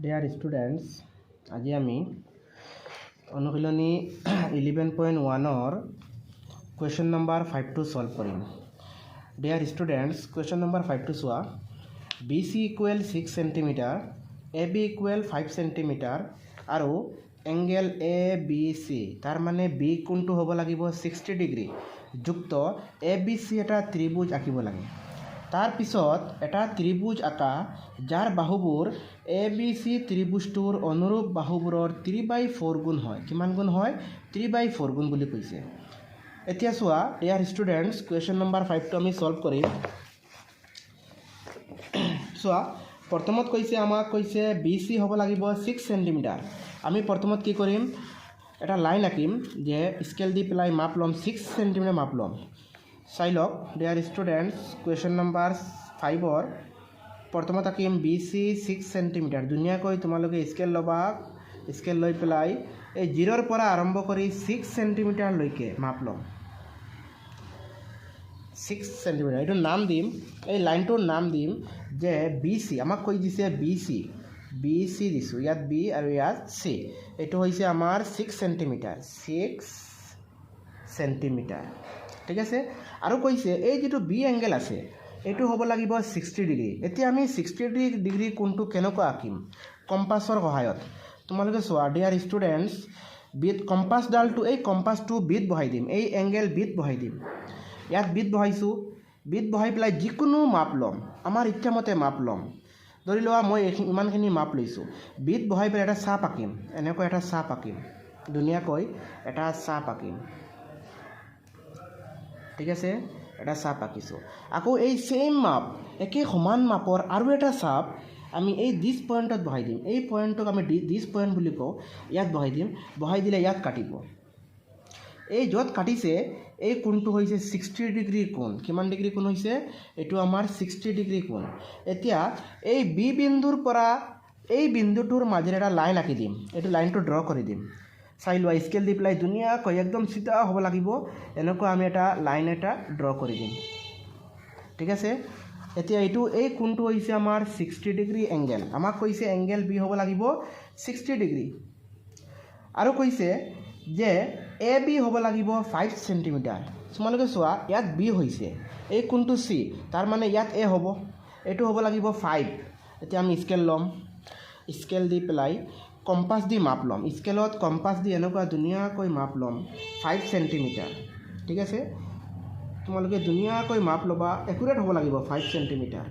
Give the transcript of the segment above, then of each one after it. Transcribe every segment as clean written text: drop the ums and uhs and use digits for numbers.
Dear students, আজি আমি অনুশীলনী 11.1 কুৱেশ্যন নম্বৰ 5 সলভ কৰিম। ডিয়াৰ স্টুডেন্টস, কুৱেশ্যন নম্বৰ 5 চোৱা। BC equal 6 centimetre, AB equal 5 centimetre আৰু এংগেল ABC, তাৰ মানে বি কোণটো হ'ব লাগিব 60 ডিগ্ৰী যুক্ত ABC এটা ত্ৰিভুজ আঁকিব লাগে। তাৰ পিছত এটা ত্ৰিভুজ আঁকা যাৰ বাহুবোৰ ABC ত্ৰিভুজটোৰ অনুৰূপ বাহুবোৰৰ 3/4 গুণ হয়। কিমান গুণ হয়? 3/4 গুণ বুলি কৈছে। এতিয়া চোৱা ডিয়াৰ ষ্টুডেণ্টছ, কুৱেশ্যন নম্বৰ 5টো আমি সলভ কৰিম। চোৱা, প্ৰথমত আমাক কৈছে BC হ'ব লাগিব 6 সেন্টিমিটাৰ। আমি প্ৰথমত কি কৰিম, এটা লাইন আঁকিম যে স্কেল দি পেলাই মাপ ল'ম, 6 সেন্টিমিটাৰ মাপ ল'ম। চাই লওক ডিয়াৰ ষ্টুডেণ্টছ, কুৱেশ্যন নম্বৰ 5ৰ প্ৰথমত আঁকিম BC 6 সেন্টিমিটাৰ। ধুনীয়াকৈ তোমালোকে স্কেল ল'বা, স্কেল লৈ পেলাই এই 0ৰ পৰা আৰম্ভ কৰি 6 সেন্টিমিটাৰলৈকে মাপ ল'ম। 6 সেন্টিমিটাৰ এইটো নাম দিম, এই লাইনটোৰ নাম দিম যে BC। আমাক কৈ দিছে BC দিছোঁ, ইয়াত B আৰু ইয়াত C। এইটো হৈছে আমাৰ 6 সেন্টিমিটাৰ, 6 সেন্টিমিটাৰ। ঠিক আছে। আৰু কৈছে এই যিটো B এংগেল আছে এইটো হ'ব লাগিব 60 ডিগ্ৰী। এতিয়া আমি 60 ডিগ্ৰী কোণটো কেনেকৈ আঁকিম? কম্পাছৰ সহায়ত। তোমালোকে চোৱা ডিয়াৰ ষ্টুডেণ্টছ, বিত কম্পাছডালটো, এই কম্পাছটো বিত বহাই দিম, এই এংগেল বিত বহাই দিম। ইয়াত বিত বহাইছোঁ, বিত বহাই পেলাই যিকোনো মাপ ল'ম, আমাৰ ইচ্ছামতে মাপ ল'ম। ধৰি লোৱা মই ইমানখিনি মাপ লৈছোঁ, বিত বহাই পেলাই এটা চাপ আঁকিম, এনেকৈ এটা চাপ আঁকিম, ধুনীয়াকৈ এটা চাপ আঁকিম। ঠিক আছে, এটা চাপ আঁকিছোঁ। আকৌ এই ছেইম মাপ, একে সমান মাপৰ আৰু এটা চাপ আমি এই দিছ পইণ্টত বহাই দিম। এই পইণ্টটোক আমি দিছ পইণ্ট বুলি কওঁ। ইয়াত বহাই দিম, বহাই দিলে ইয়াত কাটিব। এই য'ত কাটিছে এই কোণটো হৈছে 60 ডিগ্ৰী কোণ। কিমান ডিগ্ৰী কোণ হৈছে? এইটো আমাৰ 60 ডিগ্ৰী কোণ। এতিয়া এই B বিন্দুৰ পৰা এই বিন্দুটোৰ মাজেৰে এটা লাইন আঁকি দিম, এইটো লাইনটো ড্ৰ কৰি দিম। চাই লোৱা, স্কেল দি পেলাই ধুনীয়াকৈ একদম চিধা হ'ব লাগিব, এনেকুৱা আমি এটা লাইন এটা ড্ৰ কৰি দিম। ঠিক আছে। এতিয়া এই কোণটো হৈছে আমাৰ 60 ডিগ্ৰী এংগেল। আমাক কৈছে এংগেল B হ'ব লাগিব 60 ডিগ্ৰী। আৰু কৈছে যে AB হ'ব লাগিব 5 সেন্টিমিটাৰ। তোমালোকে চোৱা, ইয়াত B হৈছে, এই কোণটো C, তাৰ মানে ইয়াত A হ'ব, এইটো হ'ব লাগিব 5। এতিয়া আমি স্কেল ল'ম, স্কেল দি পেলাই কম্পাছ দি মাপ ল'ম। স্কেলত কম্পাছ দি এনেকুৱা ধুনীয়াকৈ মাপ ল'ম 5 সেন্টিমিটাৰ। ঠিক আছে, তোমালোকে ধুনীয়াকৈ মাপ ল'বা, একুৰেট হ'ব লাগিব 5 সেন্টিমিটাৰ।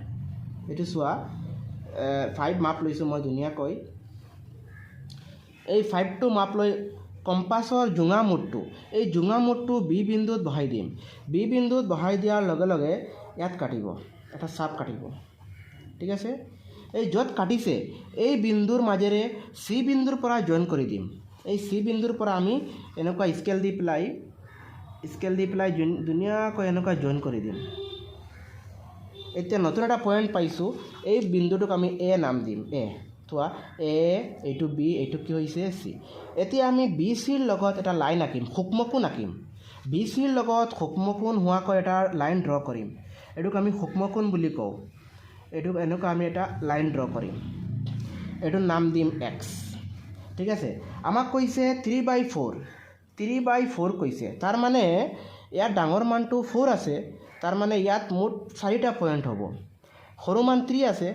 এইটো চোৱা, 5 মাপ লৈছোঁ মই ধুনীয়াকৈ। এই 5টো মাপ লৈ কম্পাছৰ জোঙা মূৰটো, এই জোঙা মূৰটো B বিন্দুত বহাই দিম। B বিন্দুত বহাই দিয়াৰ লগে লগে ইয়াত কাটিব, এটা চাপ কাটিব। ঠিক আছে। এই য'ত কাটিছে এই বিন্দুৰ মাজেৰে C বিন্দুৰ পৰা জইন কৰি দিম। এই C বিন্দুৰ পৰা আমি এনেকুৱা স্কেল দি পেলাই ধুনীয়াকৈ এনেকুৱা জইন কৰি দিম। এতিয়া নতুন এটা পইণ্ট পাইছোঁ, এই বিন্দুটোক আমি A নাম দিম। চোৱা, A, এইটো B, এইটো কি হৈছে C। এতিয়া আমি BCৰ লগত এটা লাইন আঁকিম, সূক্ষ্মকোণ আঁকিম। BCৰ লগত সূক্ষ্মকোণ হোৱাকৈ এটা লাইন ড্ৰ কৰিম, এইটোক আমি সূক্ষ্মকোণ বুলি কওঁ। এইটোক এনেকুৱা আমি এটা লাইন ড্ৰ কৰিম, এইটোৰ নাম দিম X। ঠিক আছে। আমাক কৈছে 3/4 কৈছে, তাৰ মানে ইয়াত ডাঙৰ মানটো 4 আছে, তাৰ মানে ইয়াত মুঠ 4টা পইণ্ট হ'ব। সৰু মান 3 আছে,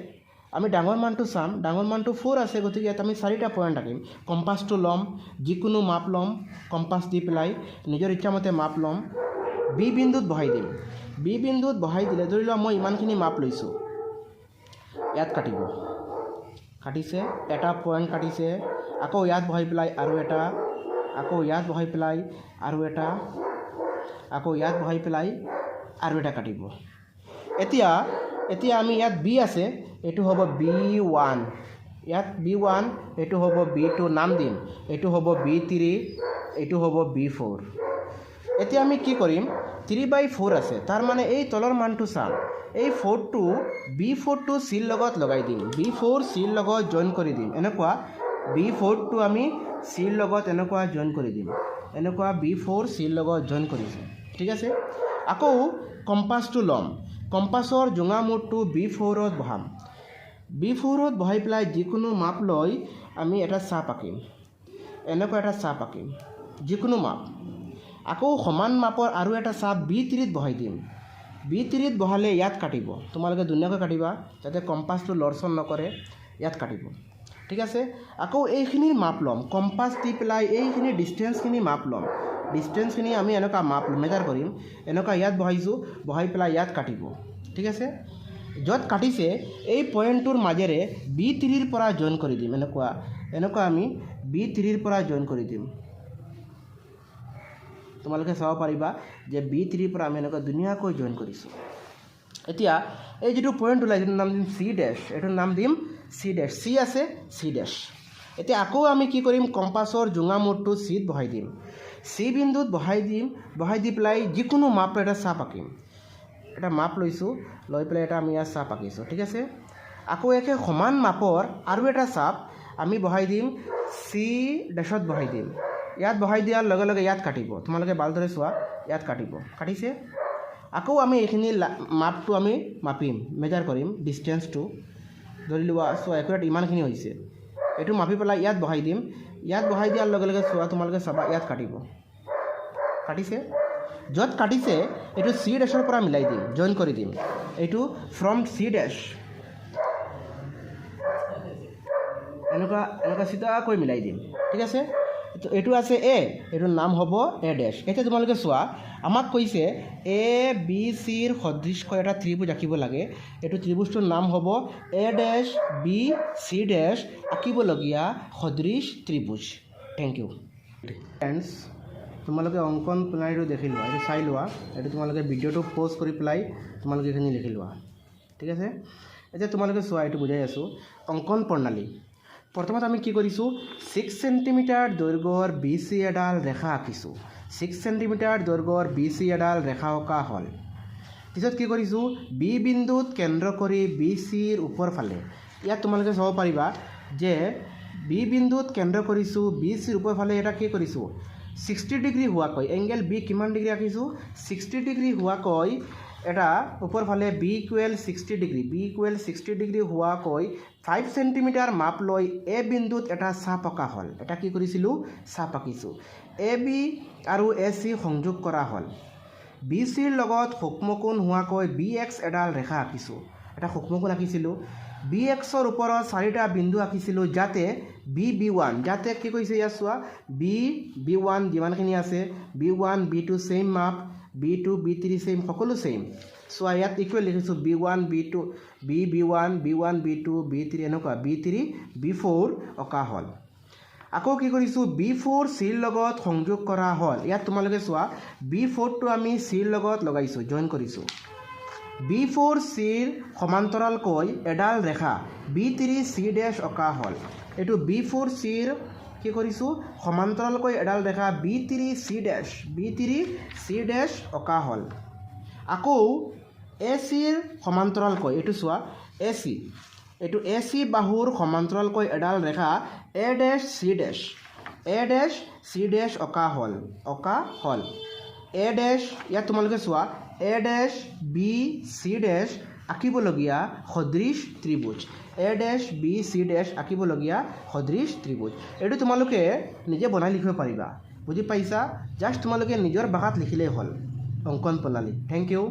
আমি ডাঙৰ মানটো চাম, ডাঙৰ মানটো 4 আছে, গতিকে ইয়াত আমি 4টা পইণ্ট আঁকিম। কম্পাছটো ল'ম, যিকোনো মাপ ল'ম, কম্পাছ দি পেলাই নিজৰ ইচ্ছামতে মাপ ল'ম। B বিন্দুত বহাই দিম। B বিন্দুত বহাই দিলে ধৰি লোৱা মই ইমানখিনি মাপ লৈছোঁ, ইয়াত কাটিব, কাটিছে, এটা পইণ্ট কাটিছে, আকৌ ইয়াত বহাই পেলাই আৰু এটা, আকৌ ইয়াত বহাই পেলাই আৰু এটা, আকৌ ইয়াত বহাই পেলাই আৰু এটা কাটিব। এতিয়া আমি ইয়াত B আছে, এইটো হ'ব B1, ইয়াত B1, এইটো হ'ব B2 নাম দিম, এইটো হ'ব B3, এইটো হ'ব B4। এতিয়া আমি কি কৰিম, 3/4 আছে, তাৰ মানে এই তলৰ মানটো চাম, এই 4টো B4টো Cৰ লগত লগাই দিম, B4 Cৰ লগত জইন কৰি দিম। এনেকুৱা B4টো আমি Cৰ লগত এনেকুৱা জইন কৰি দিম, এনেকুৱা B4 Cৰ লগত জইন কৰিছোঁ। ঠিক আছে। আকৌ কম্পাছটো ল'ম, কম্পাছৰ জোঙা মূৰটো B4ত বহাম। B4ত বহাই পেলাই যিকোনো মাপ লৈ আমি এটা চাপ আঁকিম, এনেকুৱা এটা চাপ আঁকিম, যিকোনো মাপ। আকৌ সমান মাপৰ আৰু এটা চাপ B3ত বহাই দিম। B3ত বহালে ইয়াত কাটিব, তোমালোকে ধুনীয়াকৈ কাটিবা যাতে কম্পাছটো লৰচৰ নকৰে, ইয়াত কাটিব। ঠিক আছে, আকৌ এইখিনিৰ মাপ ল'ম, কম্পাছ দি পেলাই এইখিনি ডিষ্টেঞ্চখিনি মাপ ল'ম। ডিষ্টেঞ্চখিনি আমি এনেকুৱা মাপ মেজাৰ কৰিম, এনেকুৱা ইয়াত বহাইছোঁ, বহাই পেলাই ইয়াত কাটিব। ঠিক আছে, য'ত কাটিছে এই পইণ্টটোৰ মাজেৰে B3ৰ পৰা জইন কৰি দিম, এনেকুৱা আমি B3ৰ পৰা জইন কৰি দিম। তোমালোকে চাব পাৰিবা যে B3ৰ পৰা আমি এনেকুৱা ধুনীয়াকৈ জইন কৰিছোঁ। এতিয়া এই যিটো পইণ্ট ওলাইছে এইটোৰ নাম দিম C ডেছ, এইটোৰ নাম দিম C ডেছ, C আছে C ডেছ। এতিয়া আকৌ আমি কি কৰিম, কম্পাছৰ জোঙা মূৰটো Cত বহাই দিম। C বিন্দুত বহাই দি পেলাই যিকোনো মাপ এটা চাপ আঁকিম। এটা মাপ লৈছোঁ, লৈ পেলাই এটা আমি ইয়াত চাপ আঁকিছোঁ। ঠিক আছে, আকৌ একে সমান মাপৰ আৰু এটা চাপ আমি বহাই দিম C ডেছত বহাই দিম। ইয়াত বহাই দিয়াৰ লগে লগে ইয়াত কাটিব, তোমালোকে ভালদৰে চোৱা, ইয়াত কাটিব, কাটিছে। আকৌ আমি এইখিনি মাপটো আমি মাপিম, মেজাৰ কৰিম ডিষ্টেঞ্চটো, ধৰি লোৱা চোৱা একুৰেট ইমানখিনি হৈছে, এইটো মাপি পেলাই ইয়াত বহাই দিম। ইয়াত বহাই দিয়াৰ লগে লগে চোৱা, তোমালোকে চাবা ইয়াত কাটিব, কাটিছে। য'ত কাটিছে এইটো C ডেছৰ পৰা মিলাই দিম, জইন কৰি দিম। এইটো ফ্ৰম C ডেছ এনেকুৱা চিধাকৈ মিলাই দিম। ঠিক আছে, এইটো আছে A, এইটোৰ নাম হ'ব A ডেছ। এতিয়া তোমালোকে চোৱা, আমাক কৈছে ABCৰ সদৃশকৈ এটা ত্ৰিভুজ আঁকিব লাগে। এইটো ত্ৰিভুজটোৰ নাম হ'ব A'BC' আঁকিবলগীয়া সদৃশ ত্ৰিভুজ। Thank U friends. তোমালোকে অংকন প্ৰণালীটো দেখি লোৱা, এইটো চাই লোৱা, এইটো তোমালোকে ভিডিঅ'টো প'জ কৰি পেলাই তোমালোকে এইখিনি লিখি লোৱা। ঠিক আছে, এতিয়া তোমালোকে চোৱা, এইটো বুজাই আছোঁ। অংকন প্ৰণালী, প্ৰথমত আমি কি কৰিছোঁ, 6 চেণ্টিমিটাৰ দৈৰ্ঘ্যৰ BC এডাল ৰেখা আঁকিছোঁ। 6 চেণ্টিমিটাৰ দৈৰ্ঘ্যৰ BC এডাল ৰেখা অঁকা হ'ল। পিছত কি কৰিছোঁ, B বিন্দুত কেন্দ্ৰ কৰি BCৰ ওপৰ ফালে, ইয়াত তোমালোকে চাব পাৰিবা যে B বিন্দুত কেন্দ্ৰ কৰিছোঁ, BCৰ ওপৰ ফালে এটা কি কৰিছোঁ, 60 ডিগ্ৰী হোৱাকৈ, এংগেল B কিমান ডিগ্ৰী আঁকিছোঁ, 60 ডিগ্ৰী হোৱাকৈ এটা ওপৰ ফালে B = 60 ডিগ্ৰী হোৱাকৈ 5 চেণ্টিমিটাৰ মাপ লৈ A বিন্দুত এটা চাপ অঁকা হ'ল। এটা কি কৰিছিলোঁ, চাপ আঁকিছোঁ। AB আৰু AC সংযোগ কৰা হ'ল। BCৰ লগত সূক্ষ্মকোণ হোৱাকৈ BX এডাল ৰেখা আঁকিছোঁ। এটা সূক্ষ্মকোণ আঁকিছিলোঁ। BXৰ ওপৰত 4টা বিন্দু আঁকিছিলোঁ, যাতে B1, যাতে কি কৈছে ইয়াত চোৱা, B1 যিমানখিনি আছে, B1 B2 ছেইম মাপ, B2 B3 ছেইম, সকলো ছেইম। চোৱা ইয়াত ইকুৱেল লিখিছোঁ, B1 B2 B1 B1 B2 B3 এনেকুৱা, B3 B4 অঁকা হ'ল। আকৌ কি কৰিছোঁ, B4 Cৰ লগত সংযোগ কৰা হ'ল। ইয়াত তোমালোকে চোৱা, B4টো আমি Cৰ লগত লগাইছোঁ, জইন কৰিছোঁ। B4 Cৰ সমান্তৰালকৈ এডাল ৰেখা B3 C ডেছ অঁকা হ'ল। এইটো B4 Cৰ কি কৰিছোঁ, সমান্তৰালকৈ এডাল ৰেখা B3 C ডেছ অঁকা হ'ল। আকৌ ACৰ সমান্তৰালকৈ, এইটো চোৱা AC, এইটো AC বাহুৰ সমান্তৰালকৈ এডাল ৰেখা A' C ডেছ অঁকা হ'ল। ইয়াত তোমালোকে চোৱা, A'BC' আঁকিবলগীয়া সদৃশ ত্ৰিভুজ, A'BC' আঁকিবলগীয়া সদৃশ ত্ৰিভুজ। এইটো তোমালোকে নিজে বনাই লিখিব পাৰিবা, বুজি পাইছা? জাষ্ট তোমালোকে নিজৰ ভাষাত লিখিলেই হ'ল অংকন প্ৰণালী। Thank U.